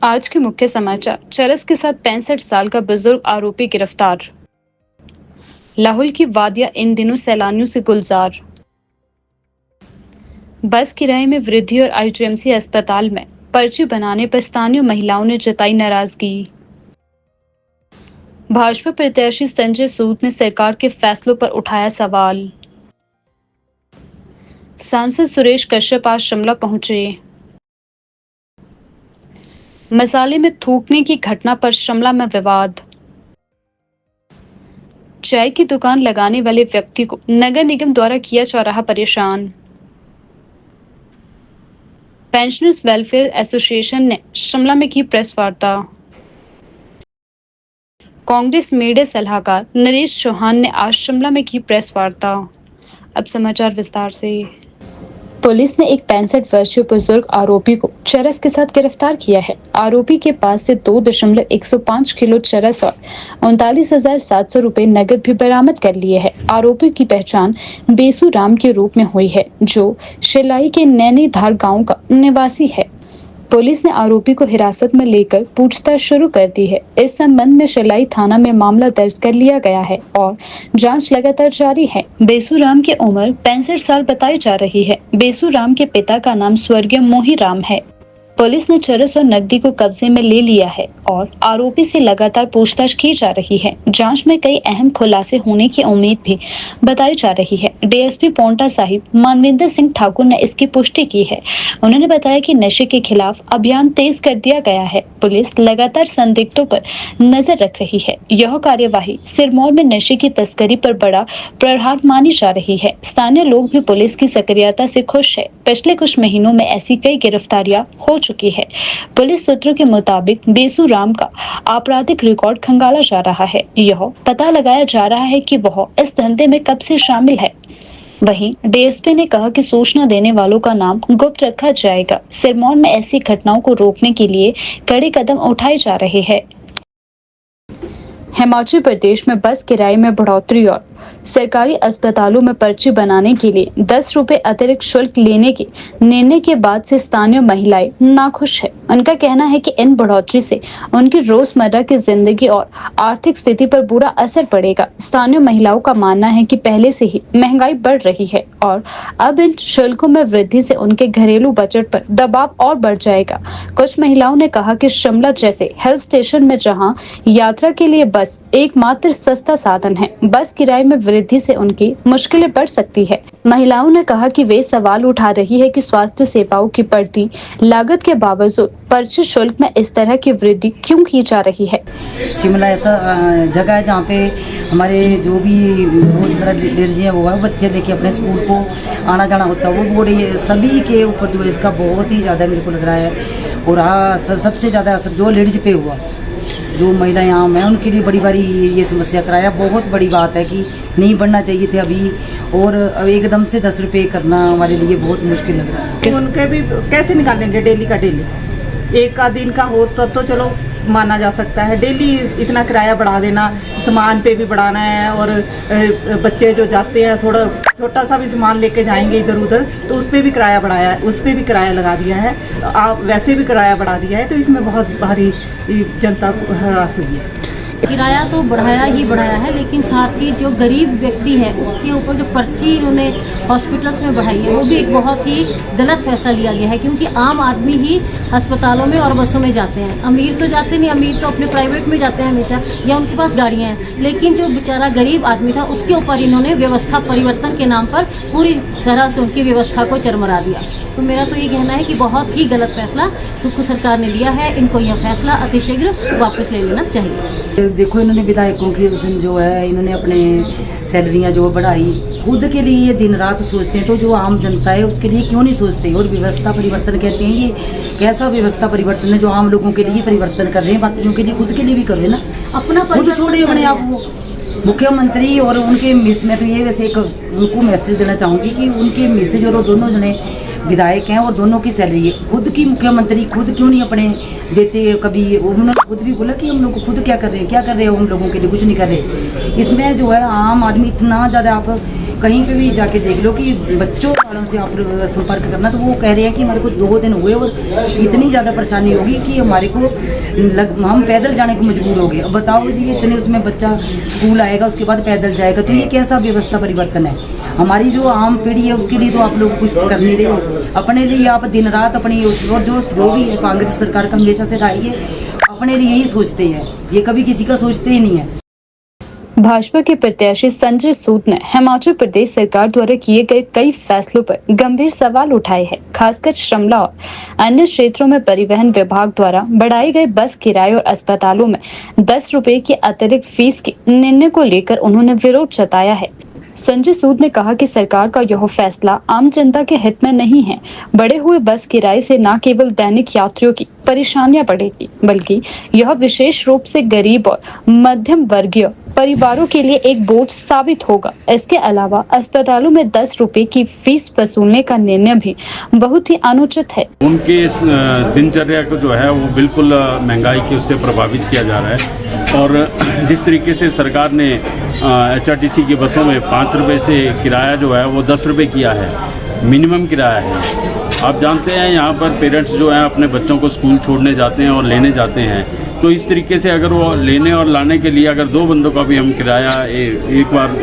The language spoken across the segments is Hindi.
आज के मुख्य समाचार। चरस के साथ 65 साल का बुजुर्ग आरोपी गिरफ्तार। लाहौल की वादियां इन दिनों सैलानियों से गुलजार। बस किराए में वृद्धि और आईजीएमसी अस्पताल में पर्ची बनाने पर स्थानीय महिलाओं ने जताई नाराजगी। भाजपा प्रत्याशी संजय सूद ने सरकार के फैसलों पर उठाया सवाल। सांसद सुरेश कश्यप आज शिमला पहुंचे। मसाले में थूकने की घटना पर शिमला में विवाद। चाय की दुकान लगाने वाले व्यक्ति को नगर निगम द्वारा किया जा रहा परेशान। पेंशनर्स वेलफेयर एसोसिएशन ने शिमला में की प्रेस वार्ता। कांग्रेस मीडिया सलाहकार नरेश चौहान ने आज शिमला में की प्रेस वार्ता। अब समाचार विस्तार से। पुलिस ने एक 65 वर्षीय बुजुर्ग आरोपी को चरस के साथ गिरफ्तार किया है। आरोपी के पास से 2.105 किलो चरस और 39,700 रुपए नकद भी बरामद कर लिए हैं। आरोपी की पहचान बेसू राम के रूप में हुई है, जो शिलाई के नैनीधार गांव का निवासी है। पुलिस ने आरोपी को हिरासत में लेकर पूछताछ शुरू कर दी है। इस संबंध में शिलाई थाना में मामला दर्ज कर लिया गया है और जांच लगातार जारी है। बेसू राम की उम्र 65 साल बताई जा रही है। बेसू राम के पिता का नाम स्वर्गीय मोही राम है। पुलिस ने चरस और नकदी को कब्जे में ले लिया है और आरोपी से लगातार पूछताछ की जा रही है। जांच में कई अहम खुलासे होने की उम्मीद भी बताई जा रही है। डीएसपी पोंटा साहिब मानविंदर सिंह ठाकुर ने इसकी पुष्टि की है। उन्होंने बताया कि नशे के खिलाफ अभियान तेज कर दिया गया है। पुलिस लगातार संदिग्धों पर नजर रख रही है। यह कार्यवाही सिरमौर में नशे की तस्करी पर बड़ा प्रहार मानी जा रही है। स्थानीय लोग भी पुलिस की सक्रियता से खुश है। पिछले कुछ महीनों में ऐसी कई गिरफ्तारियां हो चुकी है। पुलिस सूत्रों के मुताबिक बेसू राम का आपराधिक रिकॉर्ड खंगाला जा रहा है। यह पता लगाया जा रहा है कि वह इस धंधे में कब से शामिल है। वहीं डीएसपी ने कहा कि सूचना देने वालों का नाम गुप्त रखा जाएगा। सिरमौर में ऐसी घटनाओं को रोकने के लिए कड़े कदम उठाए जा रहे हैं। हिमाचल प्रदेश में बस किराए में बढ़ोतरी और सरकारी अस्पतालों में पर्ची बनाने के लिए 10 रुपए अतिरिक्त शुल्क लेने के निर्णय के बाद से स्थानीय महिलाएं नाखुश है। उनका कहना है कि इन बढ़ोतरी से उनकी रोजमर्रा की जिंदगी और आर्थिक स्थिति पर बुरा असर पड़ेगा। स्थानीय महिलाओं का मानना है कि पहले से ही महंगाई बढ़ रही है और अब इन शुल्कों में वृद्धि से उनके घरेलू बजट पर दबाव और बढ़ जाएगा। कुछ महिलाओं ने कहा कि शिमला जैसे हिल स्टेशन में जहाँ यात्रा के लिए बस एकमात्र सस्ता साधन है, बस किराए में वृद्धि से उनकी मुश्किलें बढ़ सकती है। महिलाओं ने कहा कि वे सवाल उठा रही है कि स्वास्थ्य सेवाओं की बढ़ती लागत के बावजूद पर्ची शुल्क में इस तरह की वृद्धि क्यों की जा रही है। शिमला ऐसा जगह है जहाँ पे हमारे जो भी रोजमर्रा लेडीज हैं वो है, बच्चे लेके अपने स्कूल को आना जाना होता है, वो बोल सभी के ऊपर जो है इसका बहुत ही ज़्यादा मेरे को लग रहा है। और हाँ, सबसे ज़्यादा असर जो लेडीज पे हुआ, जो महिलाएं आम हैं उनके लिए बड़ी बारी ये समस्या कराया। बहुत बड़ी बात है कि नहीं बढ़ना चाहिए थे अभी, और एकदम से 10 रुपये करना हमारे लिए बहुत मुश्किल लग रहा है। उनके भी कैसे निकालेंगे डेली का डेली, एक का दिन का हो तब तो चलो माना जा सकता है। डेली इतना किराया बढ़ा देना, सामान पे भी बढ़ाना है, और बच्चे जो जाते हैं थोड़ा छोटा सा भी सामान लेके जाएंगे इधर उधर तो उस पर भी किराया बढ़ाया है, उस पर भी किराया लगा दिया है, आप वैसे भी किराया बढ़ा दिया है। तो इसमें बहुत भारी जनता को हरास हुई है। किराया तो बढ़ाया ही बढ़ाया है, लेकिन साथ ही जो गरीब व्यक्ति है उसके ऊपर जो पर्ची उन्होंने हॉस्पिटल्स में बढ़ाई है वो भी एक बहुत ही गलत फैसला लिया गया है, क्योंकि आम आदमी ही अस्पतालों में और बसों में जाते हैं। अमीर तो जाते नहीं, अमीर तो अपने प्राइवेट में जाते हैं हमेशा, या उनके पास गाड़ियाँ हैं, लेकिन जो बेचारा गरीब आदमी था उसके ऊपर इन्होंने व्यवस्था परिवर्तन के नाम पर पूरी तरह से उनकी व्यवस्था को चरमरा दिया। तो मेरा तो ये कहना है कि बहुत ही गलत फैसला सुक्खू सरकार ने लिया है। इनको यह फैसला अतिशीघ्र वापस ले लेना चाहिए। देखो, इन्होंने विधायकों की उस दिन जो है इन्होंने अपने सैलरियाँ जो बढ़ाई, खुद के लिए ये दिन रात सोचते हैं, तो जो आम जनता है उसके लिए क्यों नहीं सोचते। और व्यवस्था परिवर्तन कहते हैं, ये कैसा व्यवस्था परिवर्तन है जो आम लोगों के लिए परिवर्तन कर रहे हैं, बाकियों के लिए खुद के लिए भी करें ना, अपना खुद छोड़े अपने आप। मुख्यमंत्री और उनके मिस में तो ये वैसे एक उनको मैसेज देना चाहूँगी कि उनके मिसेज और दोनों जने विधायक हैं और दोनों की सैलरी है, खुद की मुख्यमंत्री खुद क्यों नहीं अपने देते। कभी उन्होंने खुद भी बोला कि हम लोग खुद क्या कर रहे हैं हो, हम लोगों के लिए कुछ नहीं कर रहे। इसमें जो है आम आदमी इतना ज़्यादा आप कहीं पे भी जाके देख लो कि बच्चों वालों से आप संपर्क करना, तो वो कह रहे हैं कि हमारे को 2 दिन हुए और इतनी ज़्यादा परेशानी होगी कि हमारे को हम पैदल जाने को मजबूर हो गए। अब बताओ जी, इतने उसमें बच्चा स्कूल आएगा, उसके बाद पैदल जाएगा, तो ये कैसा व्यवस्था परिवर्तन है? हमारी जो आम पीढ़ी है उसके लिए तो आप लोग कुछ कर नहीं रहे हो। अपने लिए आप दिन रात अपनी जो भी है कांग्रेस सरकार का हमेशा से रही है, अपने लिए ही सोचते हैं, ये कभी किसी का सोचते ही नहीं है। भाजपा के प्रत्याशी संजय सूद ने हिमाचल प्रदेश सरकार द्वारा किए गए कई फैसलों पर गंभीर सवाल उठाए हैं। खासकर शिमला और अन्य क्षेत्रों में परिवहन विभाग द्वारा बढ़ाए गए बस किराए और अस्पतालों में 10 रुपए की अतिरिक्त फीस के निर्णय को लेकर उन्होंने विरोध जताया है। संजय सूद ने कहा कि सरकार का यह फैसला आम जनता के हित में नहीं है। बढ़े हुए बस किराए से न केवल दैनिक यात्रियों की परेशानियां बढ़ेगी, बल्कि यह विशेष रूप से गरीब और मध्यम वर्गीय परिवारों के लिए एक बोझ साबित होगा। इसके अलावा अस्पतालों में 10 रुपए की फीस वसूलने का निर्णय भी बहुत ही अनुचित है। उनके इस दिनचर्या को जो है वो बिल्कुल महंगाई की उससे प्रभावित किया जा रहा है। और जिस तरीके से सरकार ने HRTC की बसों में 5 रुपये से किराया जो है वो 10 रुपये किया है, मिनिमम किराया है। आप जानते हैं यहाँ पर पेरेंट्स जो हैं अपने बच्चों को स्कूल छोड़ने जाते हैं और लेने जाते हैं, तो इस तरीके से अगर वो लेने और लाने के लिए अगर 2 बंदों का भी हम किराया एक बार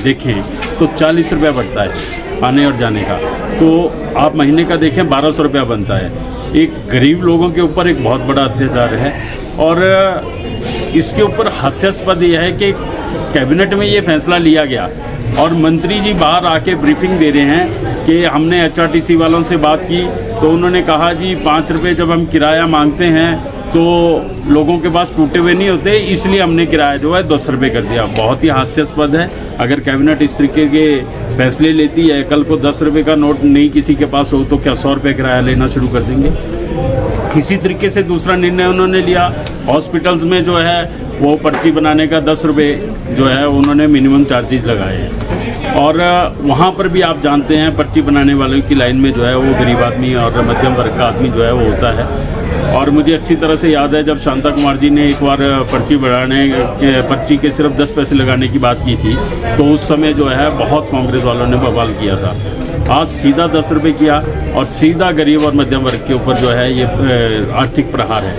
देखें तो 40 रुपया बढ़ता है आने और जाने का। तो आप महीने का देखें 1200 रुपया बनता है। एक गरीब लोगों के ऊपर एक बहुत बड़ा अत्याचार है। और इसके ऊपर हास्यास्पद यह है कि कैबिनेट में ये फैसला लिया गया और मंत्री जी बाहर आके ब्रीफिंग दे रहे हैं कि हमने HRTC वालों से बात की, तो उन्होंने कहा जी 5 रुपये जब हम किराया मांगते हैं तो लोगों के पास टूटे हुए नहीं होते, इसलिए हमने किराया जो है 10 रुपये कर दिया। बहुत ही हास्यास्पद है। अगर कैबिनेट इस तरीके के फैसले लेती है, कल को 10 रुपये का नोट नहीं किसी के पास हो तो क्या 100 रुपये किराया लेना शुरू कर देंगे। इसी तरीके से दूसरा निर्णय उन्होंने लिया, हॉस्पिटल्स में जो है वो पर्ची बनाने का 10 रुपये जो है उन्होंने मिनिमम चार्जेज लगाए हैं। और वहाँ पर भी आप जानते हैं पर्ची बनाने वालों की लाइन में जो है वो गरीब आदमी और मध्यम वर्ग का आदमी जो है वो होता है। और मुझे अच्छी तरह से याद है जब शांता कुमार जी ने एक बार पर्ची के सिर्फ 10 पैसे लगाने की बात की थी, तो उस समय जो है बहुत कांग्रेस वालों ने बवाल किया था। आज सीधा 10 रुपये किया और सीधा गरीब और मध्यम वर्ग के ऊपर जो है ये आर्थिक प्रहार है।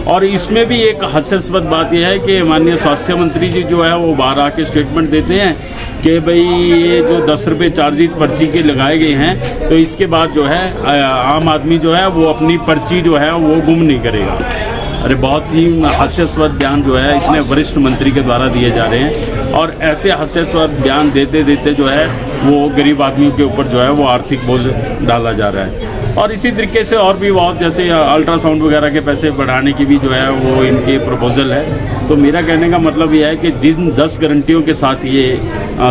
और इसमें भी एक हास्यास्पद बात यह है कि माननीय स्वास्थ्य मंत्री जी जो है वो बाहर आके स्टेटमेंट देते हैं कि भाई ये जो 10 रुपये चार्जेज पर्ची के लगाए गए हैं, तो इसके बाद जो है आम आदमी जो है वो अपनी पर्ची जो है वो गुम नहीं करेगा। अरे बहुत ही हास्यास्पद बयान जो है इतने वरिष्ठ मंत्री के द्वारा दिए जा रहे हैं। और ऐसे हास्यास्पद बयान देते देते जो है वो गरीब आदमियों के ऊपर जो है वो आर्थिक बोझ डाला जा रहा है। और इसी तरीके से और भी बहुत, जैसे अल्ट्रासाउंड वगैरह के पैसे बढ़ाने की भी जो है वो इनके प्रपोजल है। तो मेरा कहने का मतलब यह है कि जिन 10 गारंटियों के साथ ये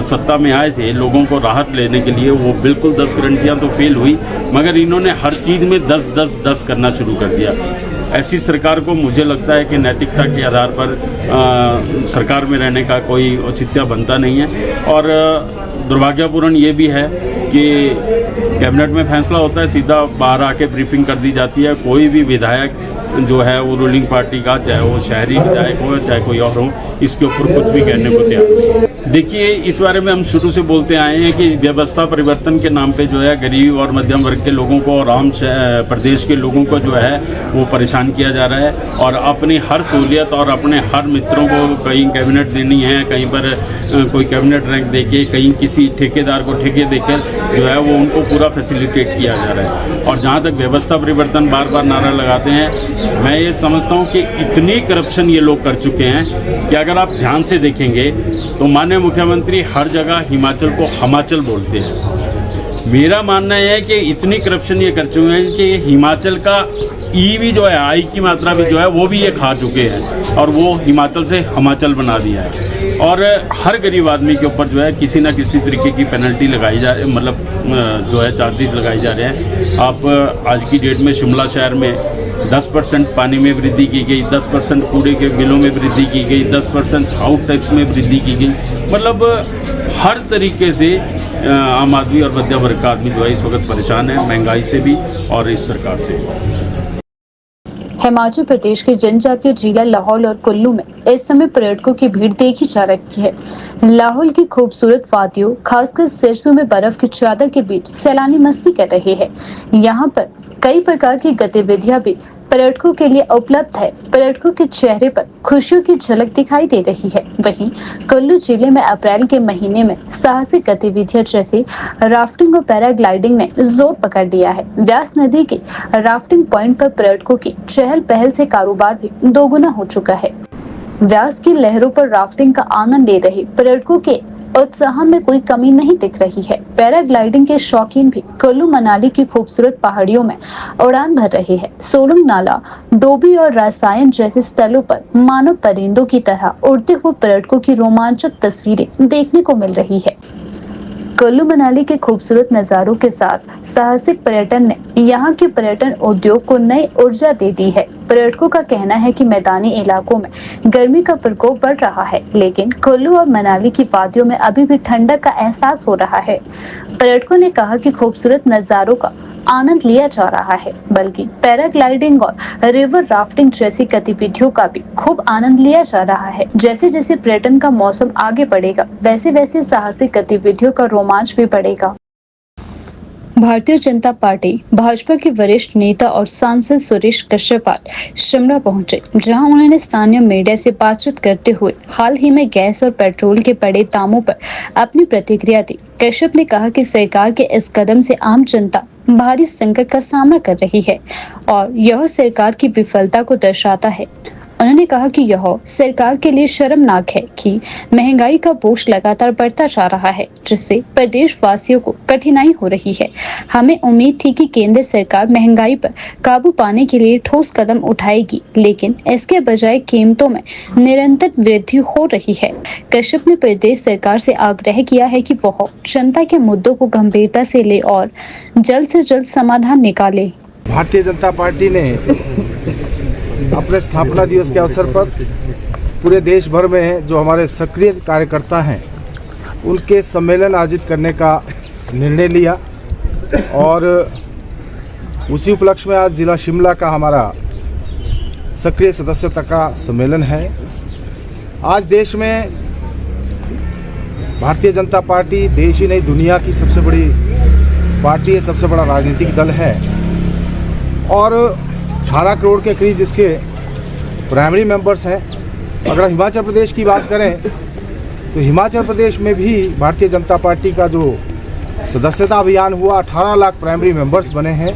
सत्ता में आए थे लोगों को राहत लेने के लिए, वो बिल्कुल 10 गारंटियाँ तो फेल हुई, मगर इन्होंने हर चीज़ में 10 करना शुरू कर दिया। ऐसी सरकार को मुझे लगता है कि नैतिकता के आधार पर सरकार में रहने का कोई औचित्य बनता नहीं है। और दुर्भाग्यपूर्ण ये भी है कि कैबिनेट में फैसला होता है, सीधा बाहर आके ब्रीफिंग कर दी जाती है। कोई भी विधायक जो है वो रूलिंग पार्टी का, चाहे वो शहरी विधायक हो चाहे कोई और हो, इसके ऊपर कुछ भी कहने को तैयार नहीं। देखिए, इस बारे में हम शुरू से बोलते आए हैं कि व्यवस्था परिवर्तन के नाम पे जो है गरीब और मध्यम वर्ग के लोगों को और आम प्रदेश के लोगों को जो है वो परेशान किया जा रहा है। और अपनी हर सहूलियत और अपने हर मित्रों को कहीं कैबिनेट देनी है, कहीं पर कोई कैबिनेट रैंक देके, कहीं किसी ठेकेदार को ठेके देकर जो है वो उनको पूरा फैसिलिटेट किया जा रहा है। और जहाँ तक व्यवस्था परिवर्तन बार बार नारा लगाते हैं, मैं ये समझता हूँ कि इतनी करप्शन ये लोग कर चुके हैं कि अगर आप ध्यान से देखेंगे तो माननीय मुख्यमंत्री हर जगह हिमाचल को हमाचल बोलते हैं। मेरा मानना है कि इतनी करप्शन ये कर चुके हैं कि हिमाचल का ई भी जो है, आई की मात्रा भी जो है वो भी ये खा चुके हैं और वो हिमाचल से हमाचल बना दिया है। और हर गरीब आदमी के ऊपर जो है किसी ना किसी तरीके की पेनल्टी लगाई जा रही, मतलब जो है चार्जेस लगाए जा रहे हैं। आप आज की डेट में शिमला शहर में 10% पानी में वृद्धि की गई, 10% कूड़े के बिलों में वृद्धि की गई, 10% आउट टैक्स में वृद्धि की गई। मतलब हर तरीके से आम आदमी और मध्यम वर्ग का आदमी जो है इस वक्त परेशान है, महंगाई से भी और इस सरकार से। हिमाचल प्रदेश के जनजातीय जिला लाहौल और कुल्लू में इस समय पर्यटकों की भीड़ देखी जा रही है। लाहौल की खूबसूरत वादियों, खासकर सिरसों में बर्फ की चादर के बीच सैलानी मस्ती कर रहे हैं। यहाँ पर कई प्रकार की गतिविधियां भी पर्यटकों के लिए उपलब्ध है। पर्यटकों के चेहरे पर खुशियों की झलक दिखाई दे रही है। वहीं कुल्लू जिले में अप्रैल के महीने में साहसिक गतिविधियां जैसे राफ्टिंग और पैराग्लाइडिंग ने जोर पकड़ लिया है। व्यास नदी के राफ्टिंग पॉइंट पर पर्यटकों की चहल पहल से कारोबार भी दोगुना हो चुका है। व्यास की लहरों पर राफ्टिंग का आनंद ले रहे पर्यटकों के उत्साह में कोई कमी नहीं दिख रही है। पैराग्लाइडिंग के शौकीन भी कुल्लू मनाली की खूबसूरत पहाड़ियों में उड़ान भर रहे हैं। सोलंग नाला, डोबी और रासायन जैसे स्थलों पर मानव परिंदों की तरह उड़ते हुए पर्यटकों की रोमांचक तस्वीरें देखने को मिल रही है। कुल्लू मनाली के खूबसूरत नज़ारों के साथ साहसिक पर्यटन ने यहाँ के पर्यटन उद्योग को नई ऊर्जा दे दी है। पर्यटकों का कहना है कि मैदानी इलाकों में गर्मी का प्रकोप बढ़ रहा है, लेकिन कुल्लू और मनाली की वादियों में अभी भी ठंडक का एहसास हो रहा है। पर्यटकों ने कहा कि खूबसूरत नज़ारों का आनंद लिया जा रहा है, बल्कि पैराग्लाइडिंग और रिवर राफ्टिंग जैसी गतिविधियों का भी खूब आनंद लिया जा रहा है। जैसे जैसे पर्यटन का मौसम आगे बढ़ेगा, वैसे वैसे साहसिक गतिविधियों का रोमांच भी बढ़ेगा। भारतीय जनता पार्टी भाजपा के वरिष्ठ नेता और सांसद सुरेश कश्यप आज शिमला पहुंचे, जहां उन्होंने स्थानीय मीडिया से बातचीत करते हुए हाल ही में गैस और पेट्रोल के बढ़े दामों पर अपनी प्रतिक्रिया दी। कश्यप ने कहा कि सरकार के इस कदम से आम जनता भारी संकट का सामना कर रही है और यह सरकार की विफलता को दर्शाता है। उन्होंने कहा कि यह सरकार के लिए शर्मनाक है कि महंगाई का बोझ लगातार बढ़ता जा रहा है, जिससे प्रदेश वासियों को कठिनाई हो रही है। हमें उम्मीद थी कि केंद्र सरकार महंगाई पर काबू पाने के लिए ठोस कदम उठाएगी, लेकिन इसके बजाय कीमतों में निरंतर वृद्धि हो रही है। कश्यप ने प्रदेश सरकार से आग्रह किया है कि वह जनता के मुद्दों को गंभीरता से ले और जल्द से जल्द समाधान निकाले। भारतीय जनता पार्टी ने अपने स्थापना दिवस के अवसर पर पूरे देश भर में जो हमारे सक्रिय कार्यकर्ता हैं उनके सम्मेलन आयोजित करने का निर्णय लिया और उसी उपलक्ष्य में आज जिला शिमला का हमारा सक्रिय सदस्यता का सम्मेलन है। आज देश में भारतीय जनता पार्टी देश ही नहीं दुनिया की सबसे बड़ी पार्टी है, सबसे बड़ा राजनीतिक दल है और 18 करोड़ के करीब जिसके प्राइमरी मेंबर्स हैं। अगर हिमाचल प्रदेश की बात करें तो हिमाचल प्रदेश में भी भारतीय जनता पार्टी का जो सदस्यता अभियान हुआ 18 लाख प्राइमरी मेंबर्स बने हैं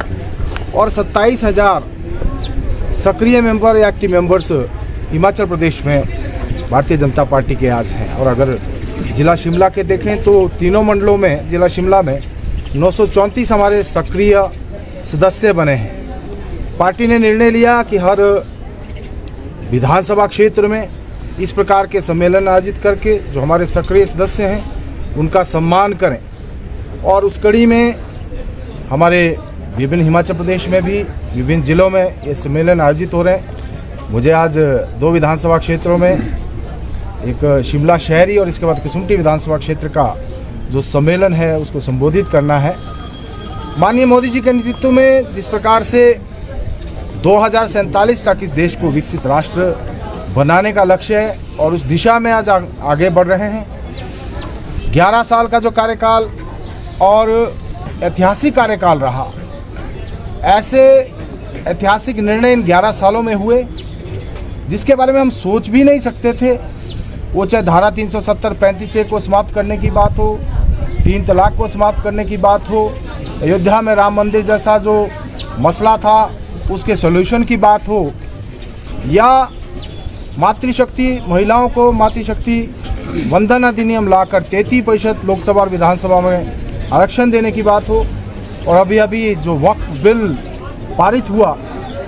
और 27,000 सक्रिय मेंबर या एक्टिव मेंबर्स हिमाचल प्रदेश में भारतीय जनता पार्टी के आज हैं। और अगर जिला शिमला के देखें तो तीनों मंडलों में जिला शिमला में 934 हमारे सक्रिय सदस्य बने हैं। पार्टी ने निर्णय लिया कि हर विधानसभा क्षेत्र में इस प्रकार के सम्मेलन आयोजित करके जो हमारे सक्रिय सदस्य हैं उनका सम्मान करें और उस कड़ी में हमारे विभिन्न हिमाचल प्रदेश में भी विभिन्न जिलों में ये सम्मेलन आयोजित हो रहे हैं। मुझे आज 2 विधानसभा क्षेत्रों में एक शिमला शहरी और इसके बाद कसुम्पटी विधानसभा क्षेत्र का जो सम्मेलन है उसको संबोधित करना है। माननीय मोदी जी के नेतृत्व में जिस प्रकार से 2047 तक इस देश को विकसित राष्ट्र बनाने का लक्ष्य है और उस दिशा में आज आगे बढ़ रहे हैं। 11 साल का जो कार्यकाल और ऐतिहासिक कार्यकाल रहा, ऐसे ऐतिहासिक निर्णय इन 11 सालों में हुए जिसके बारे में हम सोच भी नहीं सकते थे। वो चाहे धारा 370-35A को समाप्त करने की बात हो, 3 तलाक को समाप्त करने की बात हो, अयोध्या में राम मंदिर जैसा जो मसला था उसके सॉल्यूशन की बात हो, या मातृशक्ति महिलाओं को मातृशक्ति वंदन अधिनियम लाकर 33% लोकसभा और विधानसभा में आरक्षण देने की बात हो, और अभी जो वक्फ बिल पारित हुआ,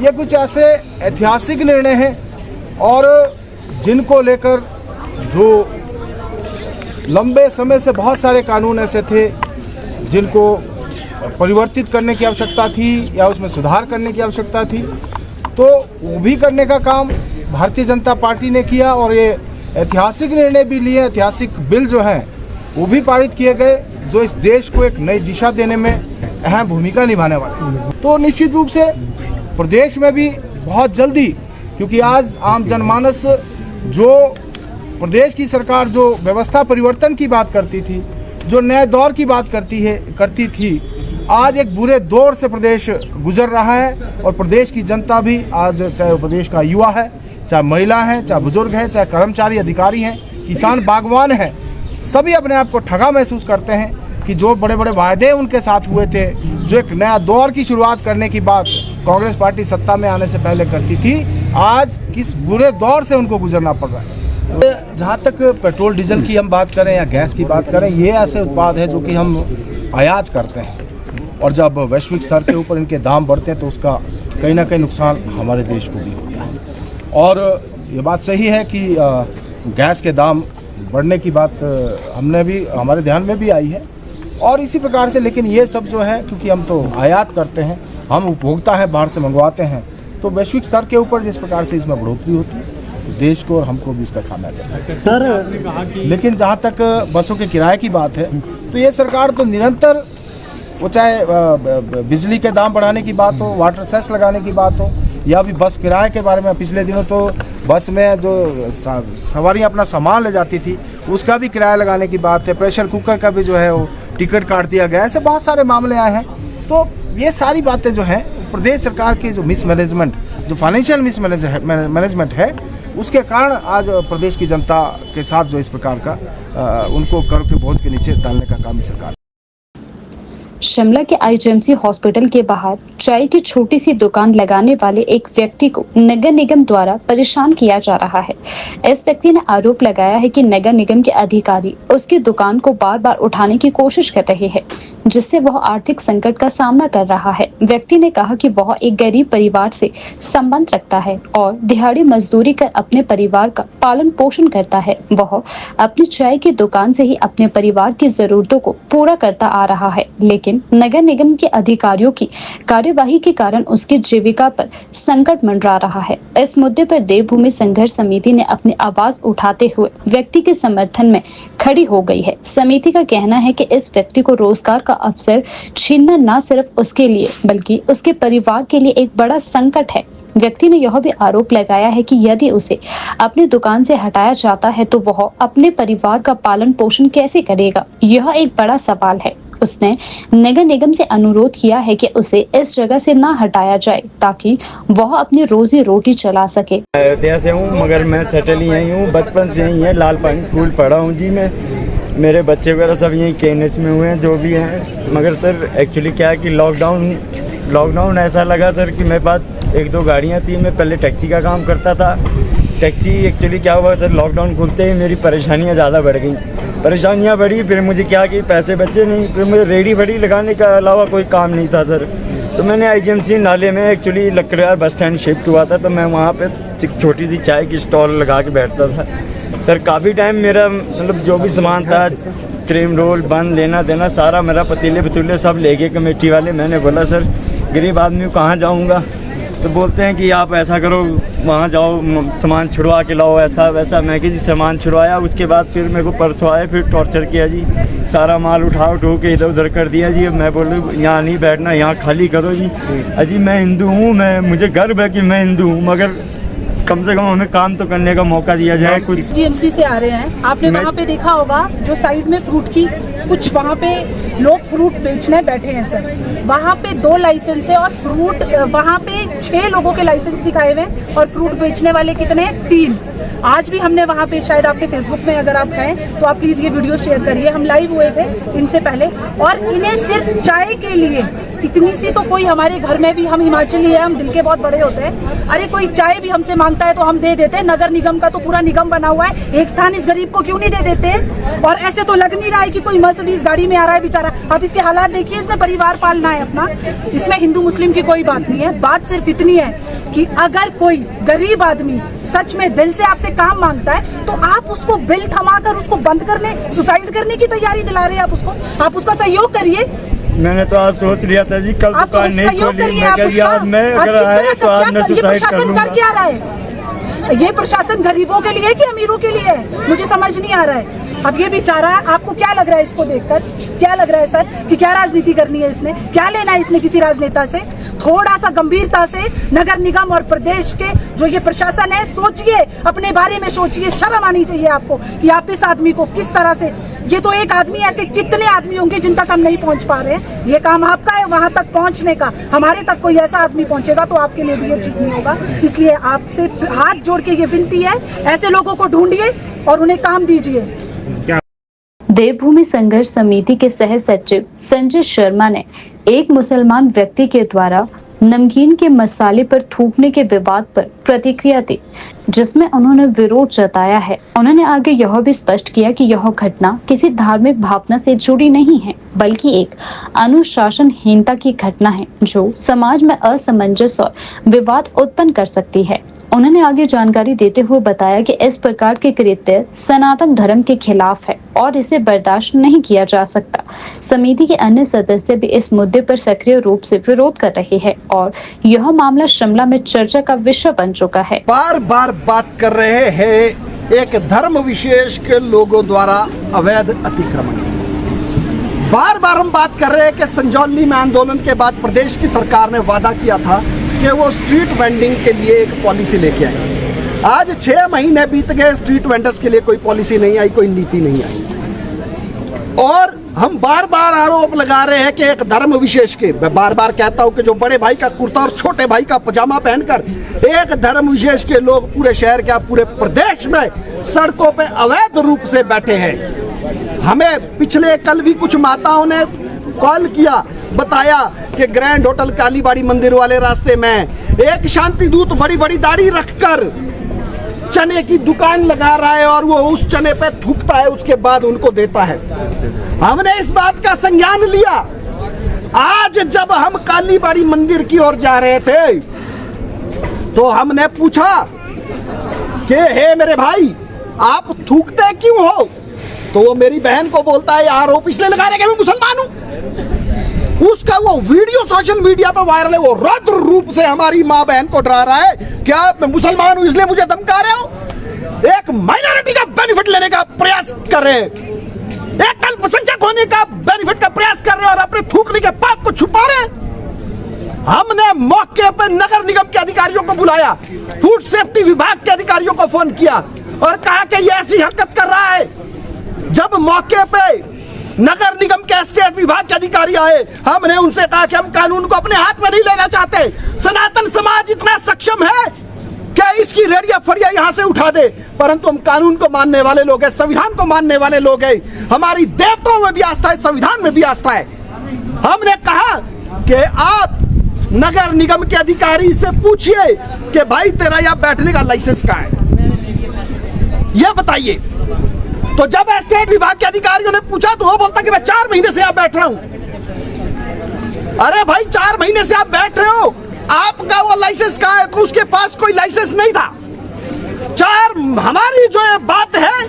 ये कुछ ऐसे ऐतिहासिक निर्णय हैं और जिनको लेकर जो लंबे समय से बहुत सारे कानून ऐसे थे जिनको परिवर्तित करने की आवश्यकता थी या उसमें सुधार करने की आवश्यकता थी, तो वो भी करने का काम भारतीय जनता पार्टी ने किया और ये ऐतिहासिक निर्णय भी लिए। ऐतिहासिक बिल जो हैं वो भी पारित किए गए जो इस देश को एक नई दिशा देने में अहम भूमिका निभाने वाले। तो निश्चित रूप से प्रदेश में भी बहुत जल्दी, क्योंकि आज आम जनमानस जो प्रदेश की सरकार जो व्यवस्था परिवर्तन की बात करती थी, जो नए दौर की बात करती थी, आज एक बुरे दौर से प्रदेश गुजर रहा है। और प्रदेश की जनता भी आज, चाहे वो प्रदेश का युवा है, चाहे महिला है, चाहे बुजुर्ग है, चाहे कर्मचारी अधिकारी हैं, किसान बागवान हैं, सभी अपने आप को ठगा महसूस करते हैं कि जो बड़े बड़े वायदे उनके साथ हुए थे, जो एक नया दौर की शुरुआत करने की बात कांग्रेस पार्टी सत्ता में आने से पहले करती थी, आज किस बुरे दौर से उनको गुजरना पड़ रहा है। जहाँ तक पेट्रोल डीजल की हम बात करें या गैस की बात करें, ये ऐसे उत्पाद है जो कि हम आयात करते हैं, और जब वैश्विक स्तर के ऊपर इनके दाम बढ़ते हैं तो उसका कहीं ना कहीं नुकसान हमारे देश को भी होता है। और ये बात सही है कि गैस के दाम बढ़ने की बात हमारे ध्यान में भी आई है, और इसी प्रकार से, लेकिन ये सब जो है, क्योंकि हम तो आयात करते हैं, हम उपभोक्ता हैं, बाहर से मंगवाते हैं, तो वैश्विक स्तर के ऊपर जिस प्रकार से इसमें बढ़ोतरी होती है, तो देश को और हमको भी उसका खाना चाहिए सर। लेकिन जहाँ तक बसों के किराए की बात है, तो ये सरकार तो निरंतर, वो चाहे बिजली के दाम बढ़ाने की बात हो, वाटर सेस लगाने की बात हो, या अभी बस किराए के बारे में, पिछले दिनों तो बस में जो सवारियाँ अपना सामान ले जाती थी उसका भी किराया लगाने की बात है, प्रेशर कुकर का भी जो है वो टिकट काट दिया गया, ऐसे बहुत सारे मामले आए हैं। तो ये सारी बातें जो हैं, प्रदेश सरकार की जो मिसमैनेजमेंट, जो फाइनेंशियल मिसमैनेजमेंट है, उसके कारण आज प्रदेश की जनता के साथ जो इस प्रकार का उनको कर के बोझ के नीचे डालने का काम सरकार। शिमला के आईजीएमसी हॉस्पिटल के बाहर चाय की छोटी सी दुकान लगाने वाले एक व्यक्ति को नगर निगम द्वारा परेशान किया जा रहा है। इस व्यक्ति ने आरोप लगाया है कि नगर निगम के अधिकारी उसकी दुकान को बार बार उठाने की कोशिश कर रहे हैं, जिससे वह आर्थिक संकट का सामना कर रहा है। व्यक्ति ने कहा कि वह एक गरीब परिवार से संबंध रखता है और दिहाड़ी मजदूरी कर अपने परिवार का पालन पोषण करता है। वह अपनी चाय की दुकान से ही अपने परिवार की जरूरतों को पूरा करता आ रहा है, लेकिन नगर निगम के अधिकारियों की कार्यवाही के कारण उसकी जीविका पर संकट मंडरा रहा है। इस मुद्दे पर देवभूमि संघर्ष समिति ने अपनी आवाज उठाते हुए व्यक्ति के समर्थन में खड़ी हो गई है। समिति का कहना है कि इस व्यक्ति को रोजगार का अवसर छीनना न सिर्फ उसके लिए बल्कि उसके परिवार के लिए एक बड़ा संकट है। व्यक्ति ने यह भी आरोप लगाया है कि यदि उसे अपनी दुकान से हटाया जाता है तो वह अपने परिवार का पालन पोषण कैसे करेगा, यह एक बड़ा सवाल है। उसने नगर निगम से अनुरोध किया है कि उसे इस जगह से ना हटाया जाए ताकि वह अपनी रोजी रोटी चला सके। अयोध्या से हूँ, मगर मैं सेटल यहीं हूँ, बचपन से यहीं है, लाल पानी स्कूल पढ़ा हूँ जी मैं। मेरे बच्चे वगैरह सब यहीं KNH में हुए हैं, जो भी हैं। मगर सर एक्चुअली क्या है कि लॉकडाउन ऐसा लगा सर कि मेरे पास 1-2 गाड़ियाँ थी। मैं पहले टैक्सी का काम करता था। टैक्सी एक्चुअली क्या हुआ सर, लॉकडाउन खुलते ही मेरी परेशानियाँ ज़्यादा बढ़ गई। परेशानियाँ बढ़ी, फिर मुझे क्या कि पैसे बचे नहीं, फिर मुझे रेडी फड़ी लगाने के अलावा कोई काम नहीं था सर। तो मैंने आईजीएमसी नाले में एक्चुअली लकड़ियार बस स्टैंड शिफ्ट हुआ था, तो मैं वहाँ पे एक छोटी सी चाय की स्टॉल लगा के बैठता था सर। काफ़ी टाइम मेरा मतलब जो भी सामान था, क्रीम रोल बन लेना देना सारा मेरा, पतीले पतूले सब ले गए कमेटी वाले। मैंने बोला सर गरीब आदमी को कहाँ जाऊँगा, तो बोलते हैं कि आप ऐसा करो वहाँ जाओ सामान छुड़वा के लाओ, ऐसा वैसा। मैं कि जी सामान छुड़वाया, उसके बाद फिर मेरे को परसों आए, फिर टॉर्चर किया जी, सारा माल उठा के इधर उधर कर दिया जी। मैं बोलूँ यहाँ नहीं बैठना, यहाँ खाली करो जी। अजी मैं हिंदू हूँ, मुझे गर्व है कि मैं हिंदू हूँ, मगर कम से कम हमें काम तो करने का मौका दिया जाए। कुछ जीएमसी से आ रहे हैं, आपने वहाँ पे देखा होगा जो साइड में फ्रूट की कुछ वहाँ पे लोग फ्रूट बेचने बैठे हैं सर। वहाँ पे 2 लाइसेंस है और फ्रूट वहाँ पे 6 लोगों के लाइसेंस दिखाए हुए हैं और फ्रूट बेचने वाले कितने 3। आज भी हमने वहाँ पे, शायद आपके फेसबुक में अगर आप हैं तो आप प्लीज ये वीडियो शेयर करिए। हम लाइव हुए थे इनसे पहले, और इन्हें सिर्फ चाय के लिए इतनी सी तो कोई हमारे घर में भी, हम हिमाचली है, हम दिल के बहुत बड़े होते हैं, अरे कोई चाय भी हमसे मांगता है तो हम दे देते हैं। नगर निगम का तो पूरा निगम बना हुआ है, एक स्थान इस गरीब को क्यों नहीं दे देते। और ऐसे तो लग नहीं रहा है कि कोई मर्सिडीज गाड़ी में आ रहा है बेचारा। आप इसके हालात देखिए, इसने परिवार पालना है अपना। इसमें हिंदू मुस्लिम की कोई बात नहीं है, बात सिर्फ इतनी है कि अगर कोई गरीब आदमी सच में दिल से आपसे काम मांगता है तो आप उसको बिल थमा कर उसको बंद करने, सुसाइड करने की तैयारी दिला रहे हैं आप उसका सहयोग करिए। मैंने तो आज सोच लिया था जी, कल दुकान नहीं खोली, मैं अगर आया तो आज मैं सुसाइड करूंगा। क्या रहा है ये प्रशासन, गरीबों के लिए कि अमीरों के लिए है, मुझे समझ नहीं आ रहा है। अब ये बेचारा, आपको क्या लग रहा है इसको देखकर, क्या लग रहा है सर कि क्या राजनीति करनी है इसने, क्या लेना है इसने किसी राजनेता से? थोड़ा सा गंभीरता से नगर निगम और प्रदेश के जो ये प्रशासन है, सोचिए, अपने बारे में सोचिए। शर्म आनी चाहिए आपको कि आप इस आदमी को किस तरह से, ये तो एक आदमी, ऐसे कितने आदमी होंगे जिन तक हम नहीं पहुंच पा रहे हैं। ये काम आपका है वहां तक पहुंचने का। हमारे तक कोई ऐसा आदमी पहुंचेगा तो आपके लिए भी ये ठीक नहीं होगा। इसलिए आपसे हाथ जोड़ के ये विनती है, ऐसे लोगों को ढूंढिए और उन्हें काम दीजिए। देवभूमि संघर्ष समिति के सह सचिव संजय शर्मा ने एक मुसलमान व्यक्ति के द्वारा नमकीन के मसाले पर थूकने के विवाद पर प्रतिक्रिया दी, जिसमें उन्होंने विरोध जताया है। उन्होंने आगे यह भी स्पष्ट किया कि यह घटना किसी धार्मिक भावना से जुड़ी नहीं है, बल्कि एक अनुशासनहीनता की घटना है जो समाज में असमंजस और विवाद उत्पन्न कर सकती है। उन्होंने आगे जानकारी देते हुए बताया कि इस प्रकार के कृत्य सनातन धर्म के खिलाफ है और इसे बर्दाश्त नहीं किया जा सकता। समिति के अन्य सदस्य भी इस मुद्दे पर सक्रिय रूप से विरोध कर रहे हैं और यह मामला शिमला में चर्चा का विषय बन चुका है। बार बार बात कर रहे हैं एक धर्म विशेष के लोगों द्वारा अवैध अतिक्रमण। बार बार हम बात कर रहे हैं कि संजौली में आंदोलन के बाद प्रदेश की सरकार ने वादा किया था कि वो स्ट्रीट वेंडिंग के लिए एक पॉलिसी लेके आएगी। आज 6 महीने बीत गए, स्ट्रीट वेंडर्स के लिए कोई पॉलिसी नहीं आई, कोई नीति नहीं आई। और हम बार बार आरोप लगा रहे हैं कि एक धर्म विशेष के, मैं बार बार कहता हूं कि जो बड़े भाई का कुर्ता और छोटे भाई का पजामा पहनकर एक धर्म विशेष के लोग पूरे शहर के, पूरे प्रदेश में सड़कों पे अवैध रूप से बैठे हैं। हमें पिछले कल भी कुछ माताओं ने कॉल किया, बताया कि ग्रैंड होटल कालीबाड़ी मंदिर वाले रास्ते में एक शांति दूत बड़ी बड़ी दाढ़ी रखकर चने की दुकान लगा रहा है और वो उस चने पे थूकता है, उसके बाद उनको देता है। हमने इस बात का संज्ञान लिया। आज जब हम कालीबाड़ी मंदिर की ओर जा रहे थे तो हमने पूछा कि हे मेरे भाई, आप थूकते क्यों हो? तो वो मेरी बहन को बोलता है आरोप इसलिए लगा रहे कि मैं मुसलमान हूं। उसका वो वीडियो सोशल मीडिया पर वायरल है, वो रौद्र रूप से हमारी माँ बहन को डरा रहा है, क्या मैं मुसलमान हूं इसलिए मुझे धमका रहे हो? एक माइनॉरिटी का बेनिफिट लेने का प्रयास कर रहे, एक अल्पसंख्यक होने का बेनिफिट का प्रयास कर रहे और अपने थूकने के पाप को छुपा रहे। हमने मौके पर नगर निगम के अधिकारियों को बुलाया, फूड सेफ्टी विभाग के अधिकारियों को फोन किया और कहा कि ये ऐसी हरकत कर रहा है। जब मौके पे नगर निगम के स्टेट विभाग के अधिकारी आए, हमने उनसे कहा कि हम कानून को अपने हाथ में नहीं लेना चाहते। सनातन समाज इतना सक्षम है कि इसकी रेडिया फड़िया यहां से उठा दे, परंतु हम कानून को मानने वाले लोग हैं, संविधान को मानने वाले लोग हैं। हमारी देवताओं में भी आस्था है, संविधान में भी आस्था है। हमने कहा कि आप नगर निगम के अधिकारी से पूछिए कि भाई तेरा यहां बैठने का लाइसेंस कहां है, यह बताइए। तो जब स्टेट विभाग के अधिकारियों ने पूछा तो वो बोलता कि मैं 4 महीने से आप बैठ रहा हूं। अरे भाई 4 महीने से आप बैठ रहे हो, आपका वो लाइसेंस कहां है? तो उसके पास कोई लाइसेंस नहीं था। हमारी जो ये बात है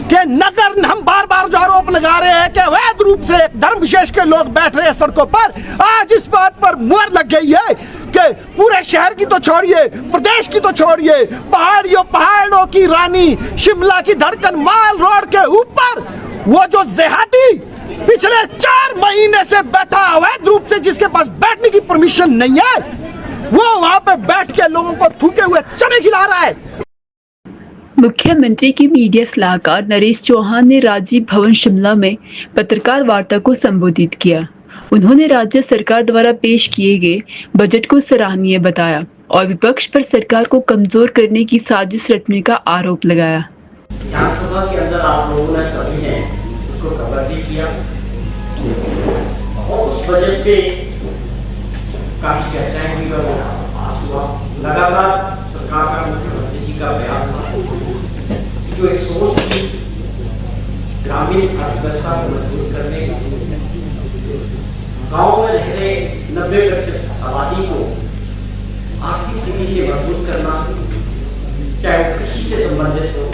कि नगर, हम बार बार जो आरोप लगा रहे हैं कि अवैध रूप से धर्म विशेष के लोग बैठ रहे हैं सड़कों पर, आज इस बात पर मुहर लग गई है कि पूरे शहर की तो छोड़िए, प्रदेश की तो छोड़िए, पहाड़ों की रानी शिमला की धड़कन माल रोड के ऊपर वो जो जेहादी पिछले 4 महीने से बैठा अवैध रूप से, जिसके पास बैठने की परमिशन नहीं है, वो वहां पे बैठ के लोगों को थूके हुए चने खिला रहा है। मुख्यमंत्री के मीडिया सलाहकार नरेश चौहान ने राजीव भवन शिमला में पत्रकार वार्ता को संबोधित किया। उन्होंने राज्य सरकार द्वारा पेश किए गए बजट को सराहनीय बताया और विपक्ष पर सरकार को कमजोर करने की साजिश रचने का आरोप लगाया। विधानसभा के अंदर आप लोगों ने सभी ने उसको कवर भी किया और उस बजट पे काफी चर्चाएं हुई और पास हुआ। लगातार सरकार का, मुख्यमंत्री जी का प्रयास था जो एक सोच थी ग्रामीण अर्थव्यवस्था को मजबूत करने, गाँव में रह रहे 90% आबादी को आर्थिक स्थिति से मजबूत करना, चाहे वो कृषि से संबंधित हो,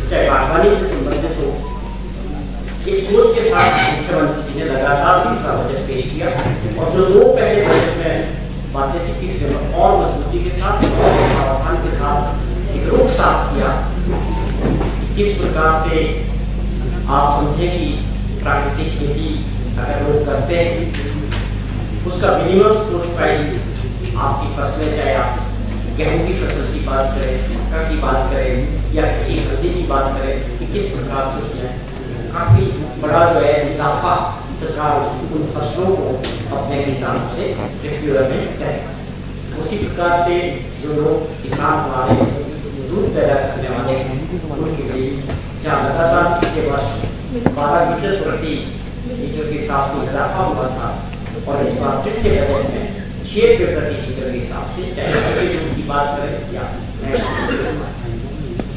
चाहे बागवानी से संबंधित हो। एक सोच के साथ मुख्यमंत्री जी ने लगातार तीसरा बजट पेश किया और जो 2 पहले बजट में बातें थी, तीसरे में और मजबूती के साथ और प्रावधान के साथ एक रुख साफ किया। किस प्रकार से आप समझे कि प्राकृतिक खेती अगर लोग करते हैं उसका मिनिमम सपोर्ट प्राइस आपकी फसलें, चाहे आप गेहूं की फसल की बात करें, मक्का की बात करें या कच्ची हल्दी की बात करें, कि किस प्रकार से उसमें काफ़ी बड़ा जो है इजाफा सरकार उन फसलों को अपने किसानों से प्रोक्योरमेंट करेगा। उसी प्रकार से जो लोग किसान हमारे दूध पैदा करने वाले हैं, उनके लिए जहाँ लगातार पिछले वर्ष 12 लीटर प्रति लीटर के हिसाब से इजाफा हुआ था, और इस बार फिर से बजट में 6 रुपये प्रति लीटर के हिसाब से, चाहे दूध की बात करें या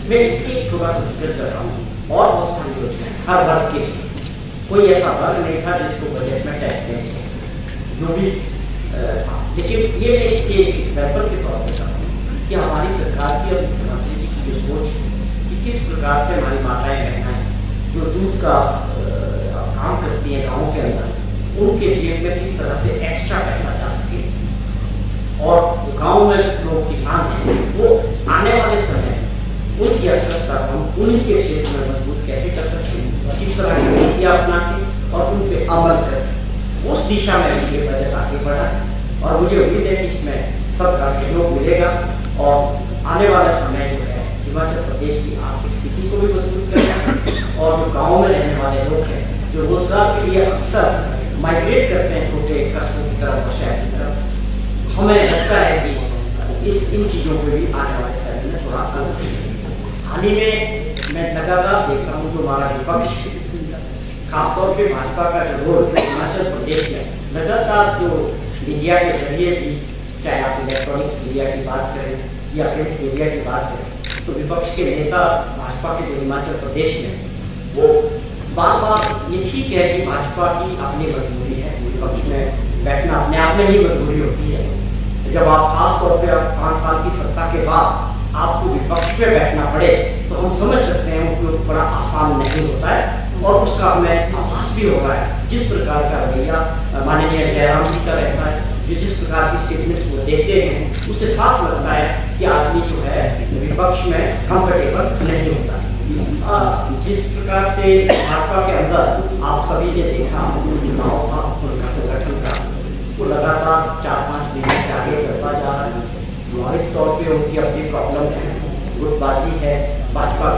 मैं इसकी थोड़ा सा जिक्र कर रहा हूँ। और बहुत सारी योजनाएं हर वर्ग के लिए, कोई ऐसा वर्ग नहीं था जिसको बजट में टैक्स देंगे, जो भी था। लेकिन ये मैं इसके एग्जाम्पल के तौर पर कहता हूँ कि हमारी सरकार की और मुख्यमंत्री जी की जो सोच कि किस प्रकार से हमारी माताएं बहनाएं जो दूध का काम करती हैं गाँव के अंदर, उनके जेब में किस तरह से एक्स्ट्रा पैसा जा सके, और गांव में लोग किसान हैं वो आने वाले समय उनकी अर्थव्यवस्था हम उनके क्षेत्र में मजबूत कैसे कर सकते हैं, किस तरह की नीतियाँ अपना के और उन पर अमल करें, उस दिशा में ये बजट आगे बढ़ा। और मुझे उम्मीद है कि इसमें सबका सहयोग मिलेगा और आने वाला समय जो है हिमाचल प्रदेश की आर्थिक स्थिति को भी मजबूत करेगा, और जो गाँव में रहने वाले लोग हैं जो रोजगार के लिए अक्सर माइग्रेट करते हैं छोटे कस्बों की तरफ और शहर की तरफ, हमें लगता है कि इन चीज़ों को भी आने वाले समय में थोड़ा अंकुश। हाल ही में मैं लगातार देख रहा हूँ जो हमारा विपक्ष, खासतौर पे भाजपा का जो रोल हिमाचल प्रदेश में लगातार जो मीडिया के जरिए भी, चाहे आप इलेक्ट्रॉनिक्स मीडिया की बात करें या प्रिंट मीडिया की बात करें, तो विपक्ष के नेता भाजपा के जो हिमाचल प्रदेश में वो बार बार ये ठीक है कि भाजपा की अपनी मजबूरी है, विपक्ष में बैठना अपने आप में ही मजबूरी होती है। जब आप खास तौर पर 5 साल की सत्ता के बाद आपको विपक्ष में बैठना पड़े तो हम समझ सकते हैं वो बड़ा आसान नहीं होता है, और उसका हमें आभास भी हो रहा है जिस प्रकार का रवैया माननीय जयराम जी का रहता है, जो जिस प्रकार की स्टेटमेंट्स वो देते हैं, उससे साफ लगता है कि आदमी जो है विपक्ष में कंफर्टेबल नहीं होता। जिस प्रकार से भाजपा के अंदर आप सभी ने देखा चुनाव था उनका संगठन का, वो लगातार 4-5 महीने से आगे चलता जा रहा है। स्वाभाविक तौर पे उनकी अपनी प्रॉब्लम है, गुटबाजी है, भाजपा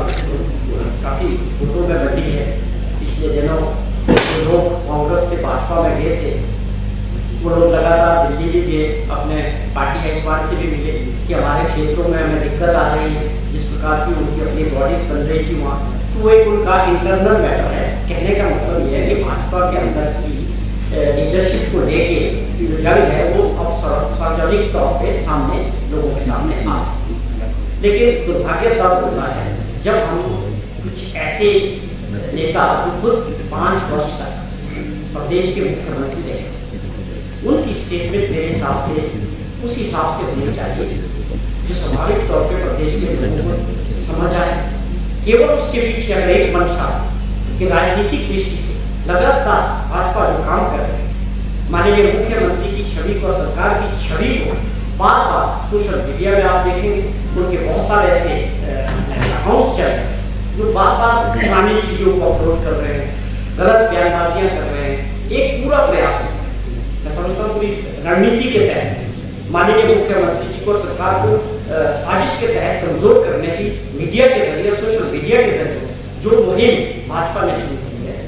काफ़ी गुटों में बटी है। पिछले दिनों जो लोग कांग्रेस से भाजपा में गए थे वो लोग लगातार दिल्ली भी गए, अपने पार्टी हाईकमान से भी मिले कि हमारे क्षेत्रों में हमें दिक्कत आ रही है, जिस प्रकार की उनकी अपनी बॉडीज बन रही थी वहाँ, तो वो एक उनका इंटरनल मैटर है। कहने का मतलब ये है कि भाजपा के अंदर की लीडरशिप को लेके जो जंग है वो अब सार्वजनिक तौर पे सामने लोगों के सामने आ, लेकिन दुर्भाग्य तब होता है जब हम कुछ ऐसे नेता जो खुद 5 वर्ष तक प्रदेश के मुख्यमंत्री रहे, उनकी स्टेटमेंट मेरे हिसाब से उस हिसाब से होनी चाहिए जो स्वाभाविक तौर पे प्रदेश के लोगों को समझ आए। केवल उसके पीछे अगर एक मंशा कि राजनीतिक दृष्टि से लगातार भाजपा जो काम कर रहे हैं, माननीय मुख्यमंत्री की छवि को, सरकार की छवि को बार बार सोशल मीडिया में आप देखेंगे उनके बहुत सारे ऐसे अकाउंट्स चल रहे हैं जो बार बार पुरानी चीजों को अपलोड कर रहे हैं, गलत बयानबाजियां कर रहे हैं। एक पूरा प्रयास है, मैं समझता हूँ पूरी रणनीति के तहत माननीय मुख्यमंत्री जी को, सरकार को साजिश के तहत कमजोर करने की मीडिया के जरिए, सोशल मीडिया के जरिए जो मुहिम भाजपा ने शुरू की है।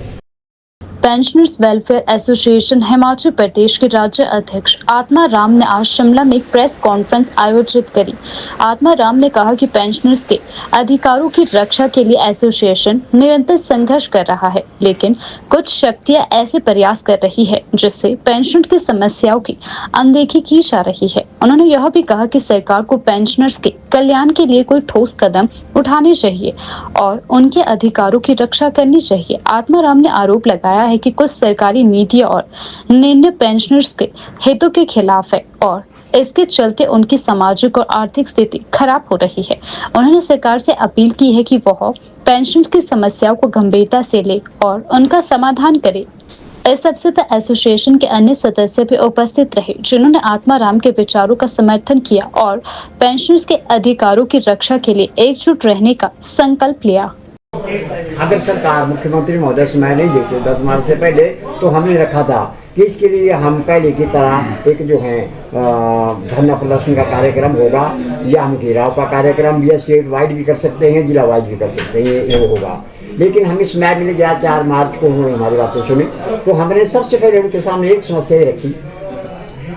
Pensioners welfare association Himachal Pradesh के राज्य अध्यक्ष आत्मा राम ने आज शिमला में एक प्रेस कॉन्फ्रेंस आयोजित करी। आत्मा राम ने कहा कि पेंशनर्स के अधिकारों की रक्षा के लिए एसोसिएशन निरंतर संघर्ष कर रहा है, लेकिन कुछ शक्तियां ऐसे प्रयास कर रही है जिससे पेंशन की समस्याओं की अनदेखी की जा रही है। उन्होंने यह भी कहा कि सरकार को पेंशनर्स के कल्याण के लिए कोई ठोस कदम उठाने चाहिए और उनके अधिकारों की रक्षा करनी चाहिए। आत्मा राम ने आरोप लगाया है कि कुछ सरकारी नीतियां और निर्णय पेंशनर्स के हितों के खिलाफ है और इसके चलते उनकी सामाजिक और आर्थिक स्थिति खराब हो रही है। उन्होंने सरकार से अपील की है कि वह पेंशन की समस्याओं को गंभीरता से ले और उनका समाधान करे। इस अवसर पर एसोसिएशन के अन्य सदस्य भी उपस्थित रहे जिन्होंने आत्मा राम के विचारों का समर्थन किया और पेंशनर्स के अधिकारों की रक्षा के लिए एकजुट रहने का संकल्प लिया। अगर सरकार मुख्यमंत्री महोदय समय नहीं देते 10 मार्च से पहले, तो हमने रखा था कि इसके लिए हम पहले की तरह एक जो है धरना प्रदर्शन का कार्यक्रम होगा, या हम घेराव का कार्यक्रम या स्टेट वाइड भी कर सकते हैं, जिला वाइड भी कर सकते हैं, ये होगा। लेकिन हम इस मैच में गया 4 मार्च को, उन्होंने हमारी बातें सुनी, तो हमने सबसे पहले उनके सामने एक समस्या रखी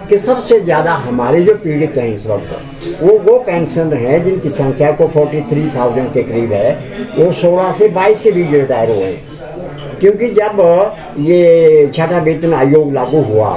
कि सबसे ज़्यादा हमारे जो पीड़ित हैं इस वक्त वो पेंशन हैं जिनकी संख्या को 43,000 के करीब है, वो 16 से 22 के बीच रिटायर हुए हैं। क्योंकि जब ये छठा वेतन आयोग लागू हुआ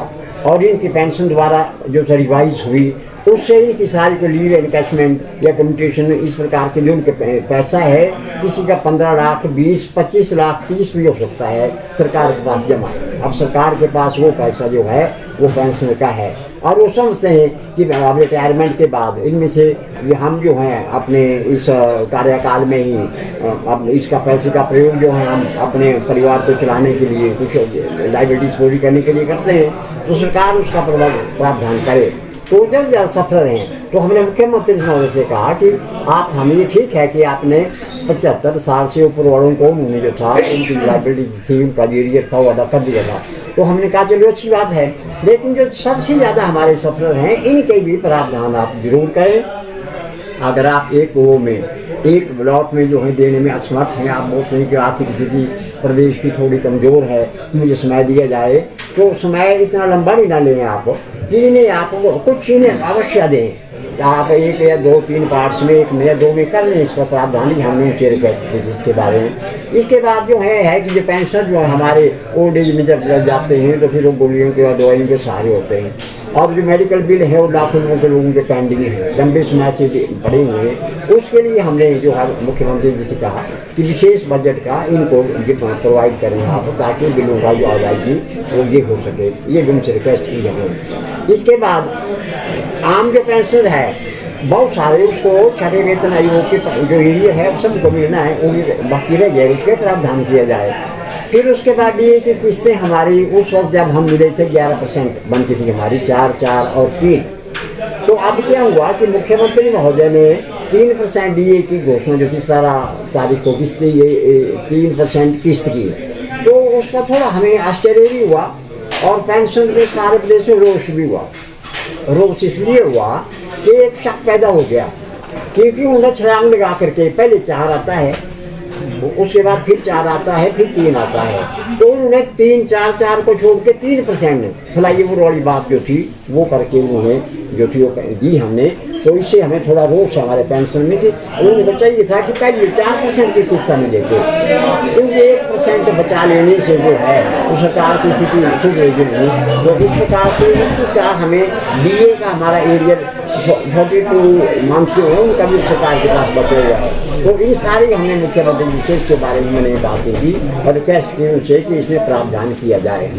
और इनकी पेंशन द्वारा जो रिवाइज हुई, उससे इनकी सारी को लीव एनकैशमेंट या कम्यूटेशन इस प्रकार के जो उनके पैसा है, किसी का 15 लाख 20, 25 लाख 30 भी हो सकता है सरकार के पास जमा। अब सरकार के पास वो पैसा जो है वो पेंशन का है, और वो समझते हैं कि अब रिटायरमेंट के बाद इनमें से हम जो हैं अपने इस कार्यकाल में ही अब इसका पैसे का प्रयोग जो है हम अपने परिवार को चलाने के लिए, कुछ लाइबिलिटीज पूरी करने के लिए करते हैं, तो सरकार उसका प्रावधान करे। तो जब ज़्यादा सफर हैं तो हमने मुख्यमंत्री महोदय से कहा कि आप हमें ये ठीक है कि आपने 75 साल से ऊपर वालों को उन्होंने जो था उनकी लाइबिलिटीज थी, उनका एरियर था, वो अदा कर दिया था। तो हमने कहा चलो अच्छी बात है, लेकिन जो सबसे ज़्यादा हमारे सफर हैं इनके भी प्रावधान आप जरूर करें। अगर आप एक वो में एक ब्लॉक में जो है देने में असमर्थ हैं, आप बोलते हैं कि आर्थिक स्थिति प्रदेश की थोड़ी कमज़ोर है, मुझे समय दिया जाए, तो समय इतना लंबा नहीं ना लें आप कि इन्हें आप कुछ इन्हें अवश्य दें। आप 1 या 2-3 पार्ट्स में, 1 में या 2 में कर लें इसका प्रावधान ही हमने उनसे रिक्वेस्ट की थी इसके बारे में। इसके बाद जो है कि जो पेंशन जो हमारे ओल्ड एज में जब जाते हैं तो फिर वो गोलियों के और दवाइयों के सहारे होते हैं, और जो मेडिकल बिल है वो लाखों लोगों के पेंडिंग है, लंबे समय से पड़े हुए हैं। उसके लिए हमने जो है मुख्यमंत्री जी से कहा कि विशेष बजट का इनको प्रोवाइड करें आप, ताकि बिलों का जो अदायगी वो ये हो सके, ये उनसे रिक्वेस्ट की है। इसके बाद आम जो पेंशन है बहुत सारे, उसको छठे वेतन आयोग के जो एरियर है सबको मिलना है, वो भी बाकी रह जाए, उसके प्रावधान किया जाए। फिर उसके बाद डीए की किस्तें हमारी उस वक्त जब हम मिले थे 11% बनती थी हमारी, 4, 4 और 3। तो अब क्या हुआ कि मुख्यमंत्री महोदय ने 3% डीए की घोषणा जो थी 17 तारीख को किस्त, ये 3% किस्त की, तो उसका थोड़ा हमें आश्चर्य भी हुआ और पेंशन के सारे प्रदेश में रोष भी हुआ। रोष इसलिए हुआ कि एक शक पैदा हो गया, क्योंकि उन्हें छलांग लगा करके पहले 4 आता है, उसके बाद फिर 4 आता है, फिर 3 आता है, तो उन्होंने 3, 4, 4 को छोड़ के 3% फ्लाईओवर वाली बात जो थी वो करके उन्होंने जो थी वो दी हमने। तो इससे हमें थोड़ा रोष है हमारे पेंशन में कि उन्होंने बचा ये था कि पहले 4% की किस्त हमें देते, क्योंकि 1% बचा लेने से जो है तो सरकार की स्थिति सुधरेगी नहीं। तो इस प्रकार से इसकी तरह हमें डीए का हमारा एरियर 42 मंथ से है, उनका भी सरकार के पास बचा हुआ है। तो इन सारी हमने मुख्यमंत्री जी से इसके बारे में मैंने बातें की और रिक्वेस्ट की उनसे कि इसमें प्रावधान किया जाए।